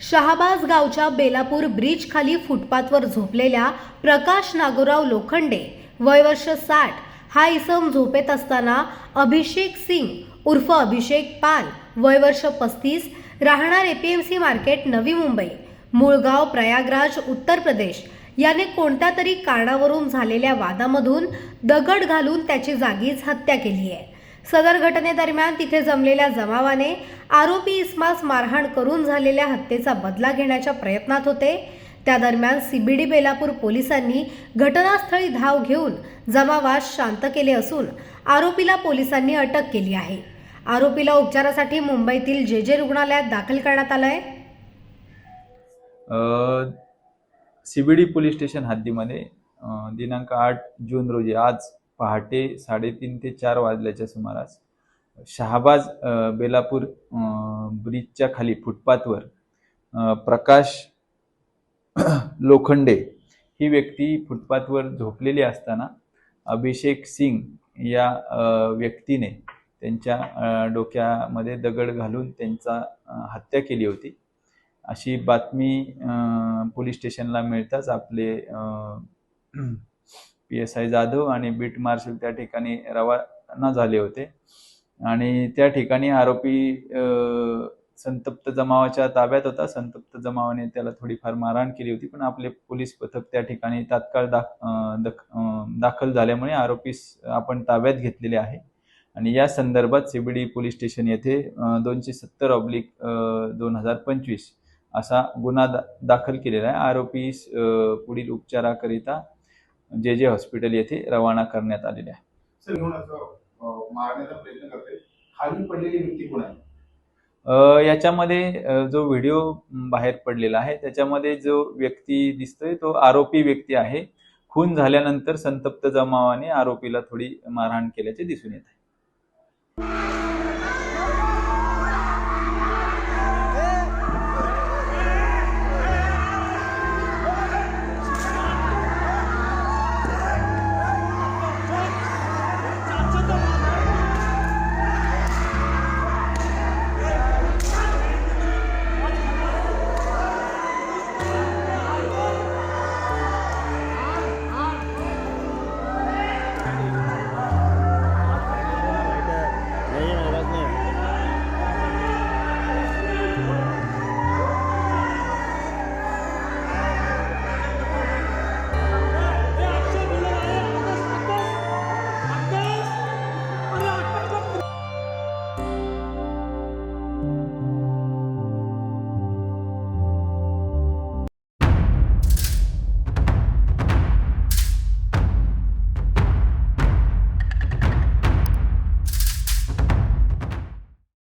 शहाबाज गावच्या बेलापूर ब्रिज खाली फुटपाथवर झोपलेल्या प्रकाश नागोराव लोखंडे वय वर्ष 60 हा इसम झोपेत असताना अभिषेक सिंग उर्फ अभिषेक पाल वय वर्ष 35 राहणार एपीएमसी मार्केट नवी मुंबई मूळ गाव प्रयागराज उत्तर प्रदेश याने कोणत्या तरी कारणावरून झालेल्या वादामधून दगड घालून त्याची जागीच हत्या केली आहे। सदर घटनेदरम्यान तिथे जमलेल्या जमावाने आरोपी इस्मास मारहाण करून झालेल्या हत्येचा बदला घेण्याच्या प्रयत्नात होते। त्या दरम्यान सीबीडी बेलापूर पोलिसांनी घटनास्थळी धाव घेऊन जमावास शांत केले असून आरोपीला पोलिसांनी अटक केली आहे। आरोपीला उपचारासाठी मुंबईतील जे रुग्णालयात दाखल करण्यात आलंय। सीबीडी पोलीस स्टेशन हद्दीमध्ये दिनांक 8 जून रोजी आज पहाटे 3:30 ते 4 वाजल्याच्या सुमारास शहाबाज बेलापूर ब्रिजच्या खाली फुटपाथवर प्रकाश लोखंडे ही व्यक्ती फुटपाथवर झोपलेली असताना अभिषेक सिंग या व्यक्तीने त्यांच्या डोक्यामध्ये दगड घालून त्यांचा हत्या केली होती अशी बातमी पोलीस स्टेशनला मिळताच आपले PSI जाधव आणि बीट मार्शल त्या ठिकाणी रवाना झाले होते आणि त्या ठिकाणी आरोपी संतप्त जमावाच्या ताब्यात होता। संतप्त जमावाने त्याला थोडीफार मारहाण केली होती, पण आपले पोलीस पथक त्या ठिकाणी तात्काळ दाखल झाल्यामुळे आरोपीस आपण ताब्यात घेतलेले आहे आणि या संदर्भात सीबीडी पोलीस स्टेशन येथे 270/2025 असा गुन्हा दाखल केलेला आहे। आरोपीस पुढील उपचाराकरिता जे हॉस्पिटल येथे रवाना करण्यात आलेले आहे। सर, मारण्याचा प्रयत्न करते खाली पडलेली व्यक्ती कोण आहे? याच्यामध्ये जो व्हिडिओ बाहेर पडलेला आहे त्याच्यामध्ये जो व्यक्ती दिसतोय तो आरोपी व्यक्ती आहे। खून झाल्यानंतर संतप्त जमावाने आरोपीला थोडी मारहाण केल्याचे दिसून येत आहे।